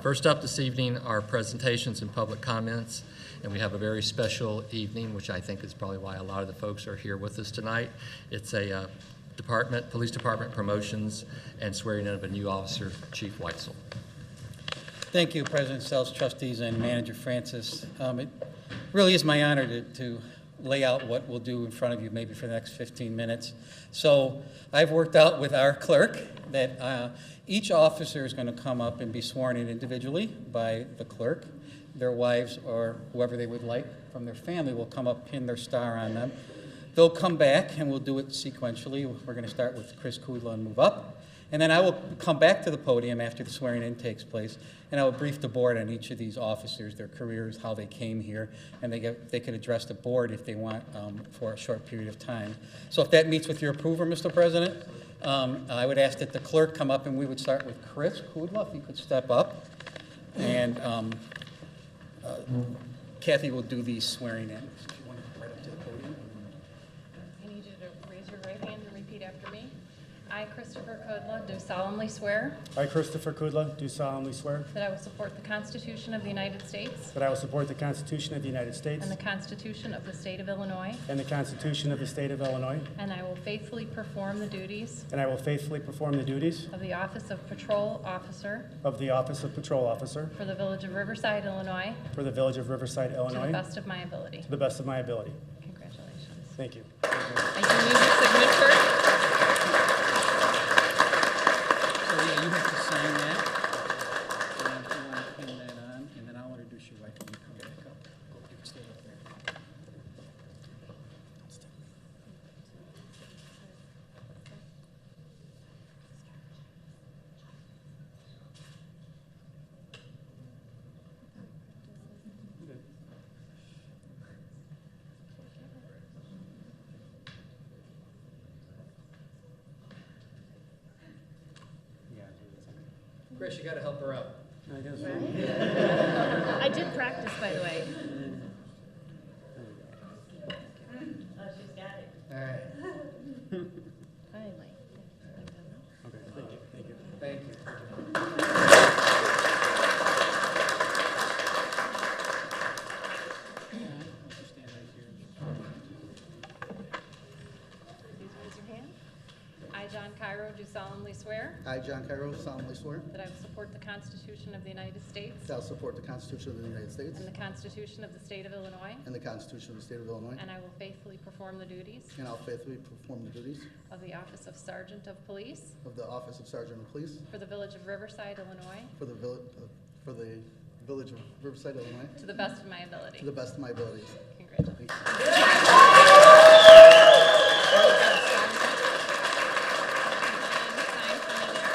First up this evening are presentations and public comments, and we have a very special evening, which I think is probably why a lot of the folks are here with us tonight. It's a police department promotions and swearing in of a new officer, Chief Weitzel. Thank you, President Sells, trustees, and Manager Francis. It really is my honor to lay out what we'll do in front of you maybe for the next 15 minutes. So I've worked out with our clerk that each officer is going to come up and be sworn in individually by the clerk. Their wives or whoever they would like from their family will come up, pin their star on them. They'll come back and we'll do it sequentially. We're going to start with Chris Kudla and move up. And then I will come back to the podium after the swearing in takes place, and I will brief the board on each of these officers, their careers, how they came here, and they can address the board if they want for a short period of time. So if that meets with your approval, Mr. President, I would ask that the clerk come up, and we would start with Chris Kudla, if he could step up. And Kathy will do the swearing in. If you want to right up to the podium. I need you to raise your right hand and repeat after me. I, Christopher Kudla, do solemnly swear I, Christopher Kudla, do solemnly swear that I will support the Constitution of the United States that I will support the Constitution of the United States and the Constitution of the State of Illinois, and the Constitution of the State of Illinois, and I will faithfully perform the duties and I will faithfully perform the duties of the Office of Patrol Officer of the Office of Patrol Officer for the Village of Riverside, Illinois, for the Village of Riverside, to Illinois, the best of my ability. to the best of my ability. Congratulations. Thank you. I do need your signature. So yeah, you have to sign that. And if you want to pin that on, and then I'll introduce you right when you come back up. Go, you can stay up there. Chris, you got to help her out. I guess. I did practice, by the way. All right. Finally. Okay, thank you. Thank you. Thank you. Stand right here. Please raise your hand. I, John Cairo, do solemnly swear I, John Cairo, solemnly swear that I will support the Constitution of the United States that I will support the Constitution of the United States and the Constitution of the State of Illinois, and the Constitution of the State of Illinois, and I will faithfully perform the duties and I'll faithfully perform the duties of the Office of Sergeant of Police of the Office of Sergeant of Police for the Village of Riverside, Illinois, for the Village of Riverside, Illinois, to the best of my ability. to the best of my abilities. Congratulations. Thank you. Sign for me there.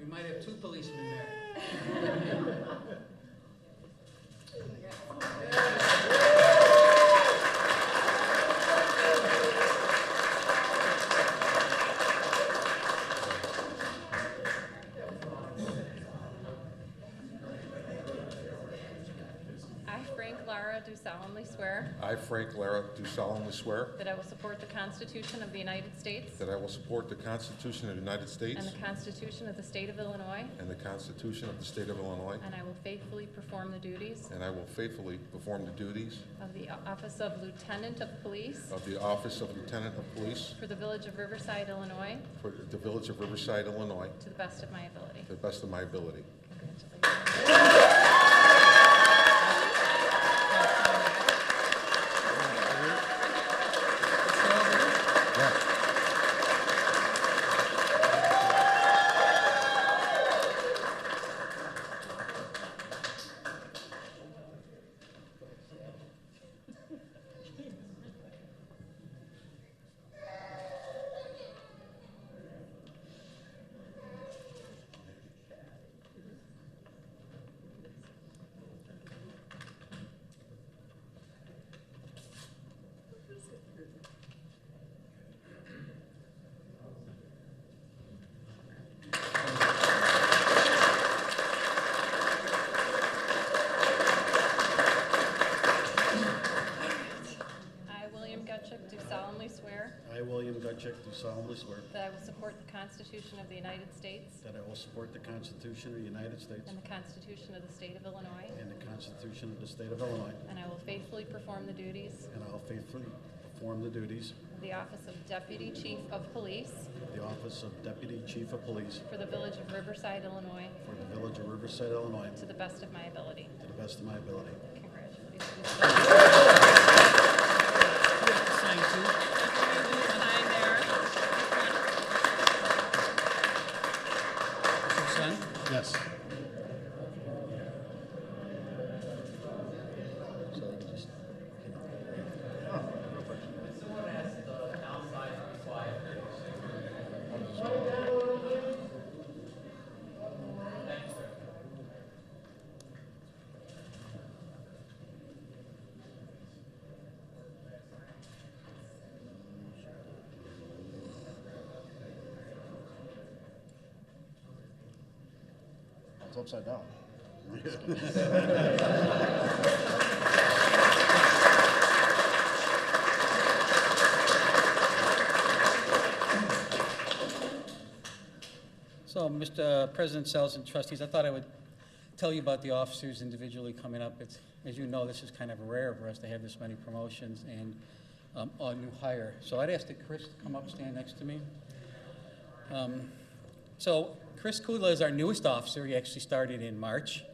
We might have two policemen there. Lara, do solemnly swear I, Frank Lara, do solemnly swear that I will support the Constitution of the United States that I will support the Constitution of the United States and the Constitution of the State of Illinois, and the Constitution of the State of Illinois, and I will faithfully perform the duties and I will faithfully perform the duties of the Office of Lieutenant of Police of the Office of Lieutenant of Police for the Village of Riverside, Illinois, for the Village of Riverside, Illinois, to the best of my ability. to the best of my ability. Congratulations. Gutschick, do solemnly swear I, William Gutschick, do solemnly swear that I will support the Constitution of the United States that I will support the Constitution of the United States and the Constitution of the State of Illinois, and the Constitution of the State of Illinois, and I will faithfully perform the duties and I will faithfully perform the duties of the office of Deputy Chief of Police of the office of Deputy Chief of Police for the Village of Riverside, Illinois, for the Village of Riverside, Illinois, to the best of my ability. to the best of my ability. Congratulations. Sign too. Sign there. Your son? Yes. It's upside down. So, Mr. President, Sells, and trustees, I thought I would tell you about the officers individually coming up. It's, as you know, this is kind of rare for us to have this many promotions and a new hire. So I'd ask that Chris come up, stand next to me. So Chris Kudla is our newest officer. He actually started in March.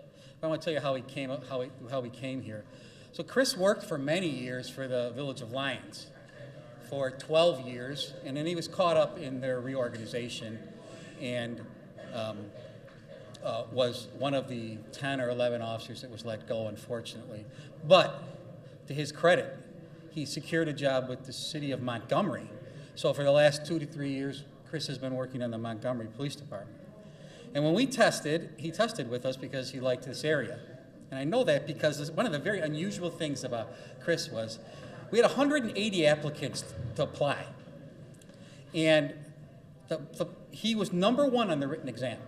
I want to tell you how he came up, how he came here. So Chris worked for many years for the Village of Lyons, for 12 years, and then he was caught up in their reorganization and was one of the 10 or 11 officers that was let go, unfortunately. But to his credit, he secured a job with the city of Montgomery. So for the last 2 to 3 years, Chris has been working in the Montgomery Police Department. And when we tested, he tested with us because he liked this area. And I know that because one of the very unusual things about Chris was we had 180 applicants to apply. And he was number one on the written exam.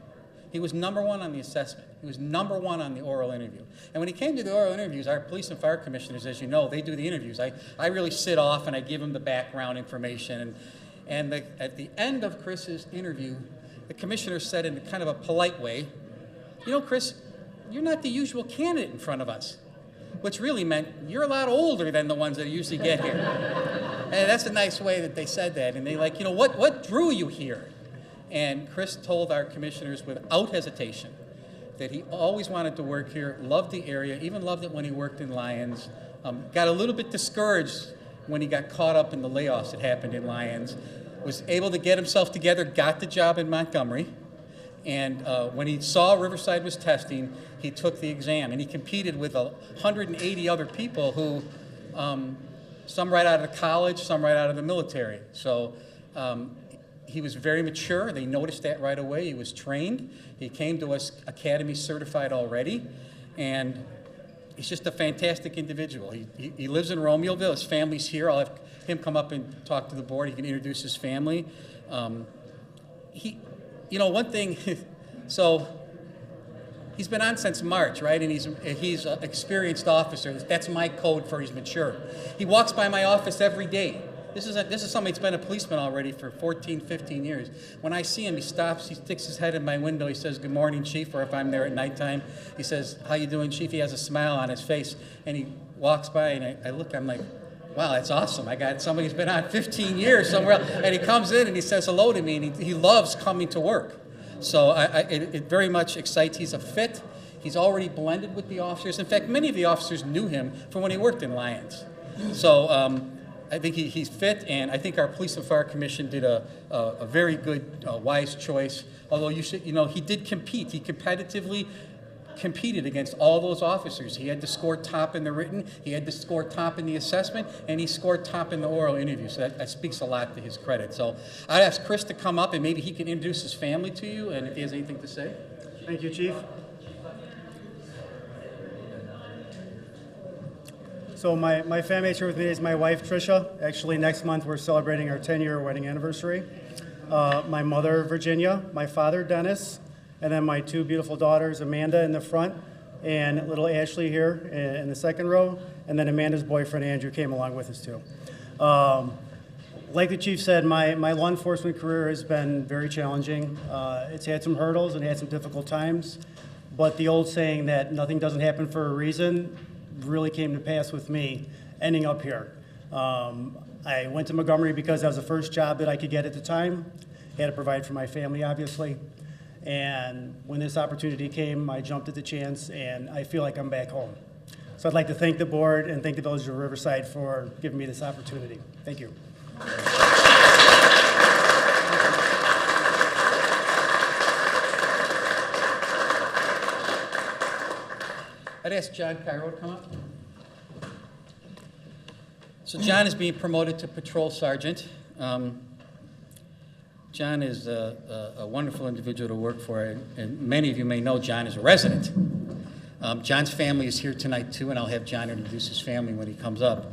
He was number one on the assessment. He was number one on the oral interview. And when he came to the oral interviews, our police and fire commissioners, as you know, they do the interviews. I really sit off and I give them the background information. And at the end of Chris's interview, the commissioner said in kind of a polite way, you know, Chris, you're not the usual candidate in front of us. Which really meant you're a lot older than the ones that usually get here. And that's a nice way that they said that. And they like, you know, what drew you here? And Chris told our commissioners without hesitation that he always wanted to work here, loved the area, even loved it when he worked in Lyons. Got a little bit discouraged when he got caught up in the layoffs that happened in Lyons. Was able to get himself together, got the job in Montgomery. And when he saw Riverside was testing, he took the exam. And he competed with 180 other people who, some right out of college, some right out of the military. So he was very mature. They noticed that right away. He was trained. He came to us academy certified already. And he's just a fantastic individual. He lives in Romeoville. His family's here. I'll have him come up and talk to the board. He can introduce his family. You know, one thing, so he's been on since March, right? And he's an experienced officer. That's my code for he's mature. He walks by my office every day. This is somebody that's been a policeman already for 14, 15 years. When I see him, he stops, he sticks his head in my window, he says, "Good morning, Chief," or if I'm there at nighttime, he says, "How you doing, Chief?" He has a smile on his face, and he walks by, and I look, I'm like, wow, that's awesome. I got somebody who's been on 15 years somewhere else. And he comes in and he says hello to me, and he loves coming to work. So it very much excites. He's a fit. He's already blended with the officers. In fact, many of the officers knew him from when he worked in Lyons. So I think he's fit, and I think our Police and Fire Commission did a very good, wise choice. Although he did compete. He competitively competed against all those officers. He had to score top in the written, he had to score top in the assessment, and he scored top in the oral interview. So that speaks a lot to his credit. So I'd ask Chris to come up and maybe he can introduce his family to you, and if he has anything to say. Thank you, Chief. So my family here with me is my wife, Tricia. Actually, next month we're celebrating our 10-year wedding anniversary. My mother, Virginia, my father, Dennis, and then my two beautiful daughters, Amanda in the front, and little Ashley here in the second row, and then Amanda's boyfriend, Andrew, came along with us too. Like the chief said, my law enforcement career has been very challenging. It's had some hurdles and had some difficult times, but the old saying that nothing doesn't happen for a reason really came to pass with me ending up here. I went to Montgomery because that was the first job that I could get at the time. Had to provide for my family, obviously. And when this opportunity came, I jumped at the chance, and I feel like I'm back home. So I'd like to thank the board and thank the Village of Riverside for giving me this opportunity. Thank you. I'd ask John Cairo to come up. So John is being promoted to patrol sergeant. John is a wonderful individual to work for, and many of you may know John is a resident. John's family is here tonight too, and I'll have John introduce his family when he comes up.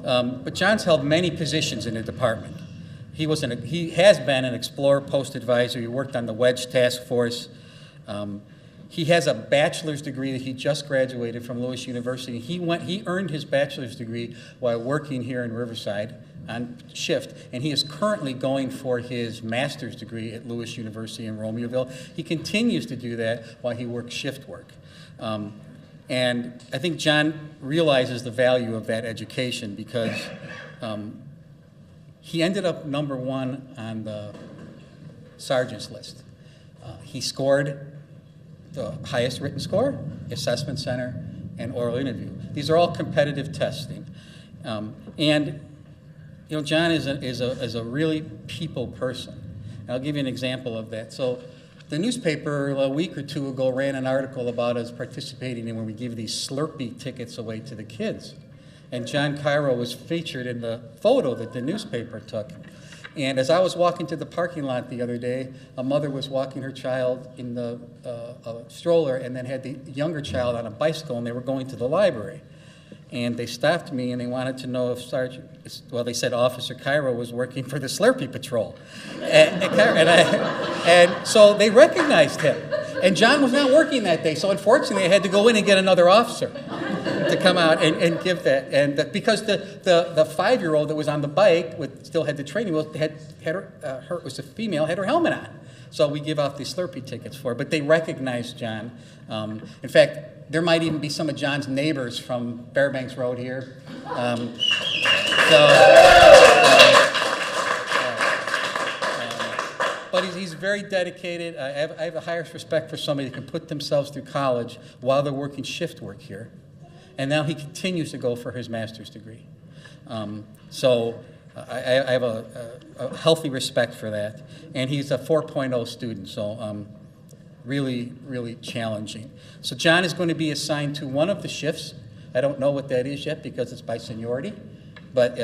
But John's held many positions in the department. He has been an Explorer Post Advisor. He worked on the Wedge Task Force. He has a bachelor's degree that he just graduated from Lewis University. He earned his bachelor's degree while working here in Riverside on shift, and he is currently going for his master's degree at Lewis University in Romeoville. He continues to do that while he works shift work. And I think John realizes the value of that education because he ended up #1 on the sergeant's list. He scored the highest written score, assessment center, and oral interview. These are all competitive testing. And you know, John is a really people person. And I'll give you an example of that. So the newspaper a week or two ago ran an article about us participating in when we give these Slurpee tickets away to the kids. And John Cairo was featured in the photo that the newspaper took. And as I was walking to the parking lot the other day, a mother was walking her child in the stroller and then had the younger child on a bicycle, and they were going to the library. And they stopped me and they wanted to know if they said Officer Cairo was working for the Slurpee Patrol. And so they recognized him. And John was not working that day, so unfortunately I had to go in and get another officer to come out and give that. And because the 5-year-old that was on the bike still had the training wheels, was a female, had her helmet on. So we give out these Slurpee tickets for her. But they recognized John. In fact, there might even be some of John's neighbors from Fairbanks Road here. But he's very dedicated. I have the highest respect for somebody who can put themselves through college while they're working shift work here. And now he continues to go for his master's degree. So I have a healthy respect for that. And he's a 4.0 student, so really, really challenging. So John is going to be assigned to one of the shifts. I don't know what that is yet because it's by seniority, but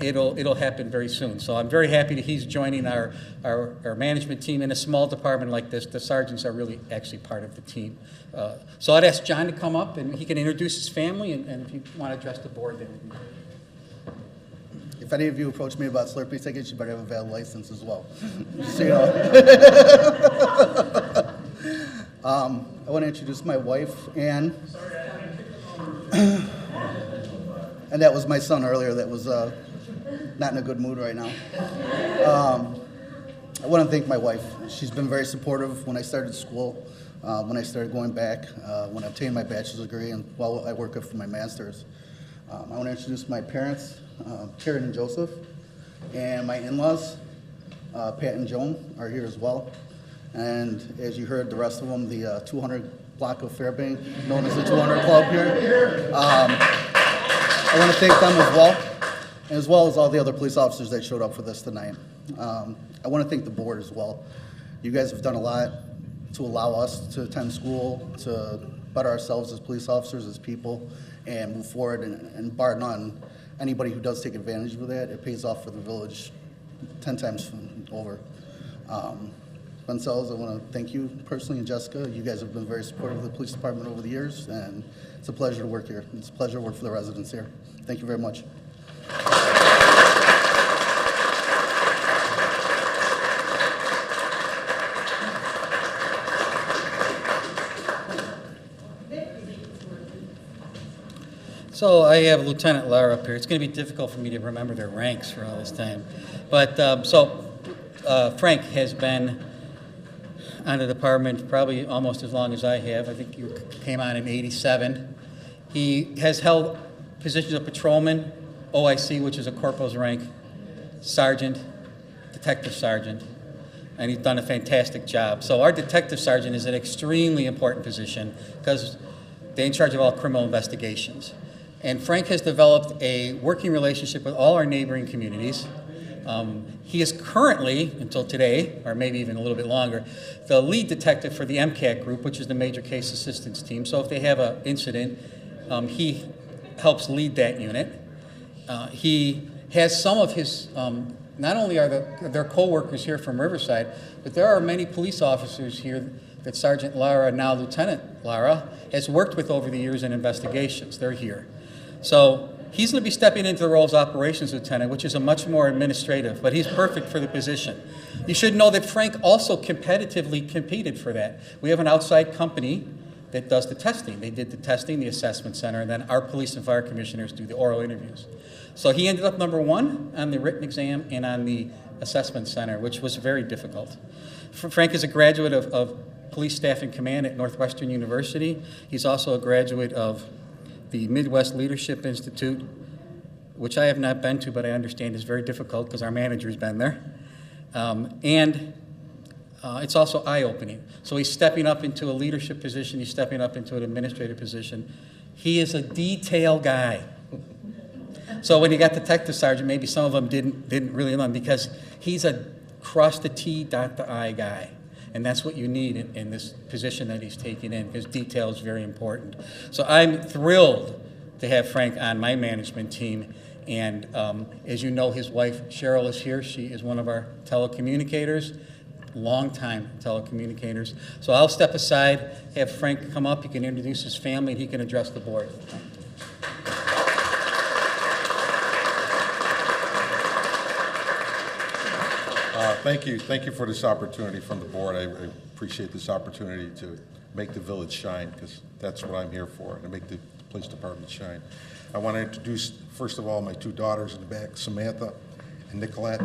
it'll happen very soon. So I'm very happy that he's joining our management team. In a small department like this, the sergeants are really actually part of the team. So I'd ask John to come up and he can introduce his family, and if you want to address the board, that would be great. If any of you approach me about Slurpee tickets, you better have a valid license as well. So, you know. I want to introduce my wife, Ann. And that was my son earlier that was not in a good mood right now. I want to thank my wife. She's been very supportive when I started school, when I started going back, when I obtained my bachelor's degree, and while I work up for my master's. I want to introduce my parents, Karen and Joseph, and my in-laws, Pat and Joan, are here as well. And as you heard, the rest of them, the 200 block of Fairbanks, known as the 200 Club here. I want to thank them as well as all the other police officers that showed up for this tonight. I want to thank the board as well. You guys have done a lot to allow us to attend school, to better ourselves as police officers, as people, and move forward. And bar none, anybody who does take advantage of that, it pays off for the village 10 times over. Gonzalez, I want to thank you personally, and Jessica. You guys have been very supportive of the police department over the years, and it's a pleasure to work here. It's a pleasure to work for the residents here. Thank you very much. So I have Lieutenant Lara up here. It's going to be difficult for me to remember their ranks for all this time. But Frank has been on the department probably almost as long as I have. I think you came on in '87. He has held positions of patrolman, OIC, which is a corporal's rank, sergeant, detective sergeant, and he's done a fantastic job. So our detective sergeant is an extremely important position because they're in charge of all criminal investigations. And Frank has developed a working relationship with all our neighboring communities. He is currently, until today, or maybe even a little bit longer, the lead detective for the MCAT group, which is the Major Case Assistance Team. So if they have an incident, he helps lead that unit. He has some of his, not only are their co-workers here from Riverside, but there are many police officers here that Sergeant Lara, now Lieutenant Lara, has worked with over the years in investigations. They're here. So he's going to be stepping into the role as operations lieutenant, which is a much more administrative, but he's perfect for the position. You should know that Frank also competitively competed for that. We have an outside company that does the testing. They did the testing, the assessment center, and then our police and fire commissioners do the oral interviews. So he ended up #1 on the written exam and on the assessment center, which was very difficult. Frank is a graduate of Police Staff and Command at Northwestern University. He's also a graduate of the Midwest Leadership Institute, which I have not been to, but I understand is very difficult because our manager's been there. It's also eye-opening. So he's stepping up into a leadership position. He's stepping up into an administrative position. He is a detail guy. So when he got detective sergeant, maybe some of them didn't really know him because he's a cross the T, dot the I guy. And that's what you need in this position that he's taking in, because detail is very important. So I'm thrilled to have Frank on my management team. And as you know, his wife, Cheryl, is here. She is one of our telecommunicators, longtime telecommunicators. So I'll step aside, have Frank come up. He can introduce his family, and he can address the board. Thank you for this opportunity from the board. I appreciate this opportunity to make the village shine, because that's what I'm here for, to make the police department shine. I want to introduce, first of all, my two daughters in the back, Samantha and Nicolette,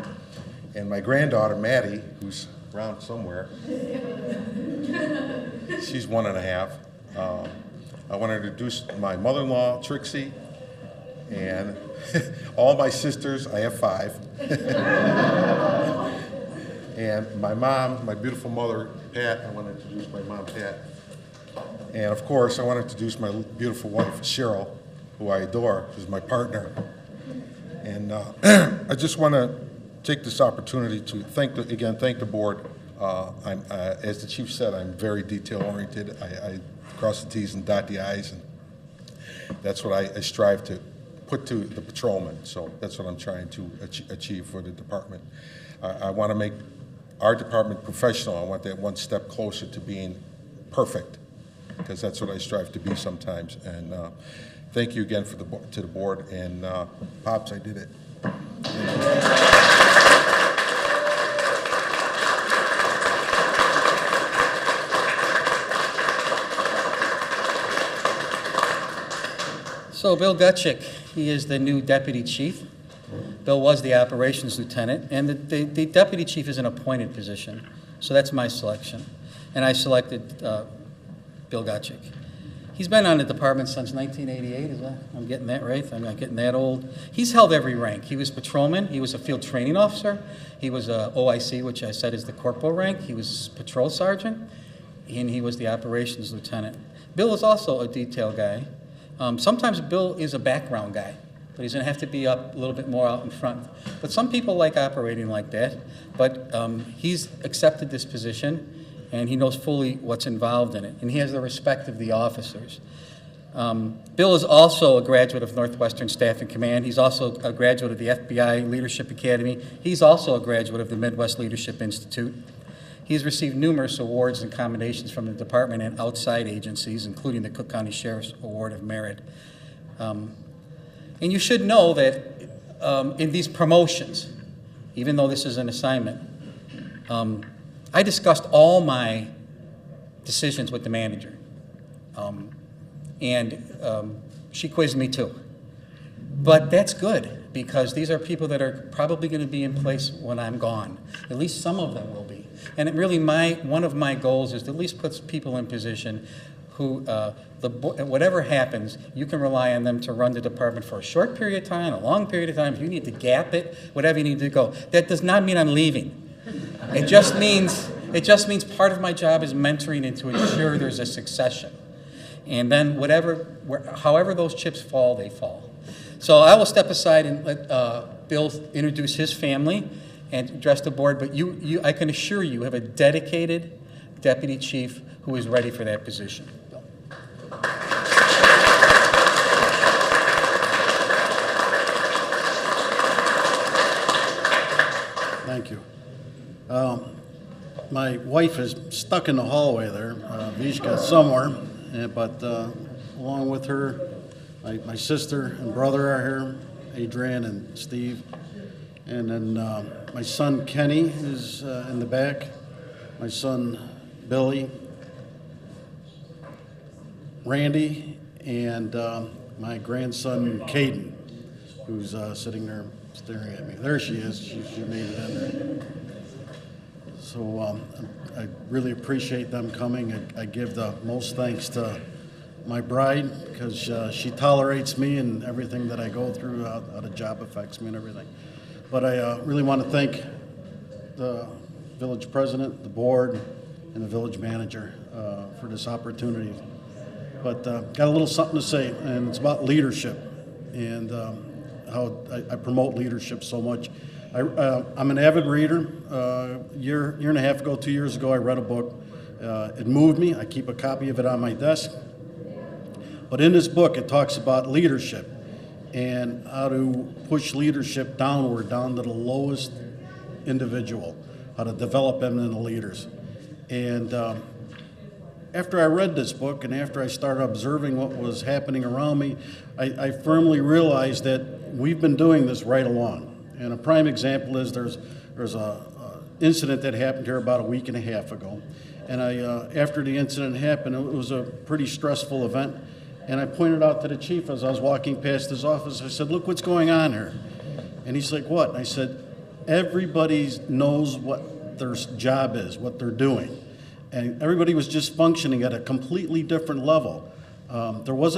and my granddaughter, Maddie, who's around somewhere. She's 1.5. I want to introduce my mother-in-law, Trixie, and all my sisters. I have 5. And my mom, my beautiful mother, Pat. I want to introduce my mom, Pat. And of course, I want to introduce my beautiful wife, Cheryl, who I adore, who's my partner. And I just want to take this opportunity to thank the board. As the chief said, I'm very detail-oriented. I cross the T's and dot the I's, and that's what I strive to put to the patrolmen. So that's what I'm trying to achieve for the department. I want to make our department professional. I want that one step closer to being perfect, because that's what I strive to be sometimes. And thank you again to the board. And Pops, I did it. So Bill Gutschick, he is the new deputy chief. Bill was the operations lieutenant, and the deputy chief is an appointed position. So that's my selection. And I selected Bill Gutschick. He's been on the department since 1988, I'm getting that right? I'm not getting that old. He's held every rank. He was patrolman, he was a field training officer, he was a OIC, which I said is the corporal rank, he was patrol sergeant, and he was the operations lieutenant. Bill is also a detail guy. Sometimes Bill is a background guy, but he's going to have to be up a little bit more out in front. But some people like operating like that, but he's accepted this position, and he knows fully what's involved in it, and he has the respect of the officers. Bill is also a graduate of Northwestern Staff and Command. He's also a graduate of the FBI Leadership Academy. He's also a graduate of the Midwest Leadership Institute. He's received numerous awards and commendations from the department and outside agencies, including the Cook County Sheriff's Award of Merit. And you should know that in these promotions, even though this is an assignment, I discussed all my decisions with the manager. She quizzed me too. But that's good, because these are people that are probably going to be in place when I'm gone. At least some of them will be. And it really, one of my goals is to at least put people in position who, whatever happens, you can rely on them to run the department for a short period of time, a long period of time. If you need to gap it, whatever you need to go. That does not mean I'm leaving. It just means part of my job is mentoring and to ensure there's a succession. And then however those chips fall, they fall. So I will step aside and let Bill introduce his family and address the board, but I can assure you have a dedicated deputy chief who is ready for that position. Bill. Thank you. My wife is stuck in the hallway there. Vishka somewhere, but along with her, my sister and brother are here, Adrian and Steve. And then my son Kenny is in the back, my son Billy, Randy, and my grandson Caden, who's sitting there staring at me. There she is. She made it in there. So I really appreciate them coming. I give the most thanks to my bride, because she tolerates me and everything that I go through, how the job affects me and everything. But I really want to thank the village president, the board, and the village manager for this opportunity. But got a little something to say, and it's about leadership and how I promote leadership so much. I'm an avid reader. Year and a half ago, 2 years ago, I read a book. It moved me. I keep a copy of it on my desk. But in this book, it talks about leadership and how to push leadership downward, down to the lowest individual, how to develop them into leaders. And after I read this book and after I started observing what was happening around me, I firmly realized that we've been doing this right along. And a prime example is there's a incident that happened here about a week and a half ago. And after the incident happened, it was a pretty stressful event. And I pointed out to the chief as I was walking past his office, I said, look what's going on here. And he's like, what? And I said, everybody knows what their job is, what they're doing. And everybody was just functioning at a completely different level. There was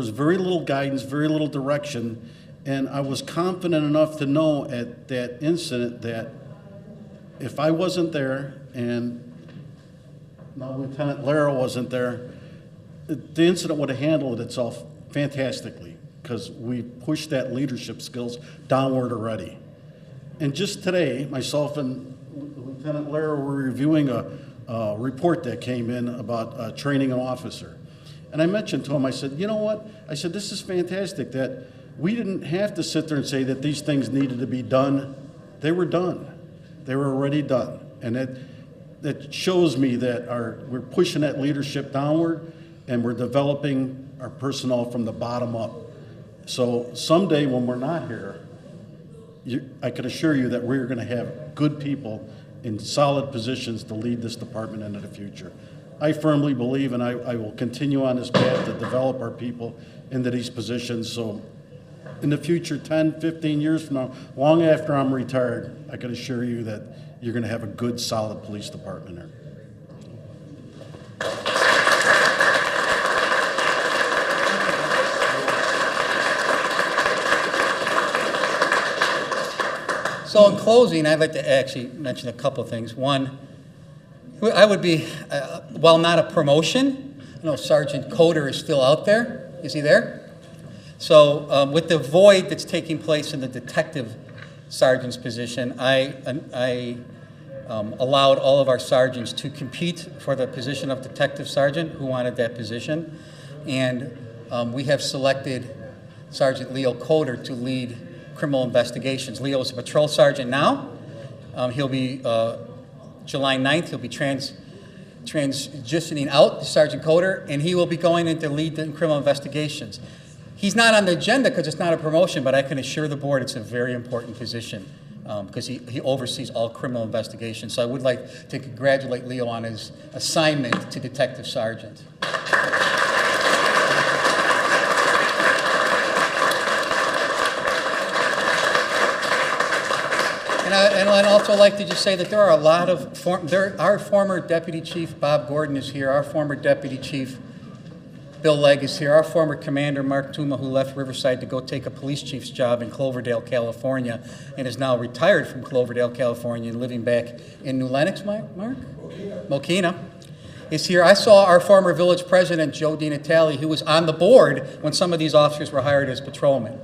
very little guidance, very little direction. And I was confident enough to know at that incident that if I wasn't there and now Lieutenant Lara wasn't there, the incident would have handled itself fantastically, because we pushed that leadership skills downward already. And just today, myself and Lieutenant Lara were reviewing a report that came in about training an officer. And I mentioned to him, I said, you know what? I said, this is fantastic that we didn't have to sit there and say that these things needed to be done. They were done. They were already done. And that shows me that we're pushing that leadership downward, and we're developing our personnel from the bottom up. So someday when we're not here, I can assure you that we're going to have good people in solid positions to lead this department into the future. I firmly believe, and I will continue on this path to develop our people into these positions. So in the future, 10, 15 years from now, long after I'm retired, I can assure you that you're going to have a good, solid police department here. So in closing, I'd like to actually mention a couple of things. One, I would be, while not a promotion, I know Sergeant Coder is still out there. Is he there? So with the void that's taking place in the detective sergeant's position, I allowed all of our sergeants to compete for the position of detective sergeant who wanted that position. And we have selected Sergeant Leo Coder to lead criminal investigations. Leo is a patrol sergeant now. He'll be, July 9th, he'll be transitioning out to Sergeant Coder, and he will be going into lead in criminal investigations. He's not on the agenda because it's not a promotion, but I can assure the board it's a very important position because he oversees all criminal investigations. So I would like to congratulate Leo on his assignment to detective sergeant. And I'd also like to just say that there are a lot of, our former Deputy Chief Bob Gordon is here, our former Deputy Chief Bill Legg is here, our former Commander Mark Tuma, who left Riverside to go take a police chief's job in Cloverdale, California, and is now retired from Cloverdale, California, and living back in New Lenox, Mark? Mokina is here. I saw our former village president, Joe DiNatale, who was on the board when some of these officers were hired as patrolmen.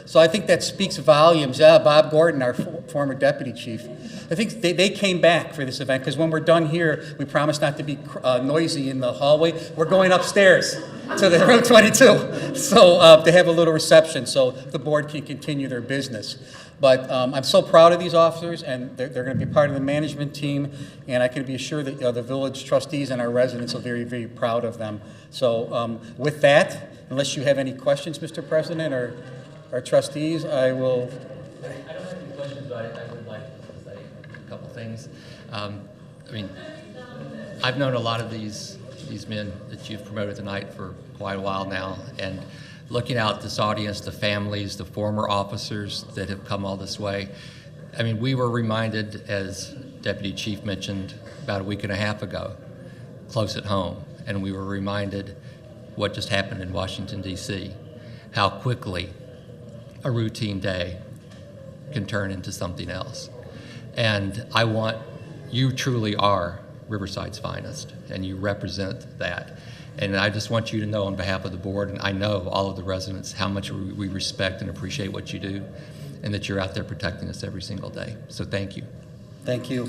So I think that speaks volumes. Bob Gordon, our former deputy chief, I think they came back for this event, because when we're done here, we promise not to be noisy in the hallway. We're going upstairs to the room 22, so to have a little reception so the board can continue their business. But I'm so proud of these officers, and they're going to be part of the management team, and I can be assured that the village trustees and our residents are very, very proud of them. So with that, unless you have any questions, Mr. President, or our trustees, I will. I don't have any questions, but I would like to say a couple things. I mean, I've known a lot of these men that you've promoted tonight for quite a while now, and looking out this audience, the families, the former officers that have come all this way. I mean, we were reminded, as Deputy Chief mentioned about a week and a half ago, close at home, and we were reminded what just happened in Washington, D.C., how quickly a routine day can turn into something else. And you truly are Riverside's finest, and you represent that. And I just want you to know on behalf of the board, and I know all of the residents, how much we respect and appreciate what you do, and that you're out there protecting us every single day. So thank you. Thank you.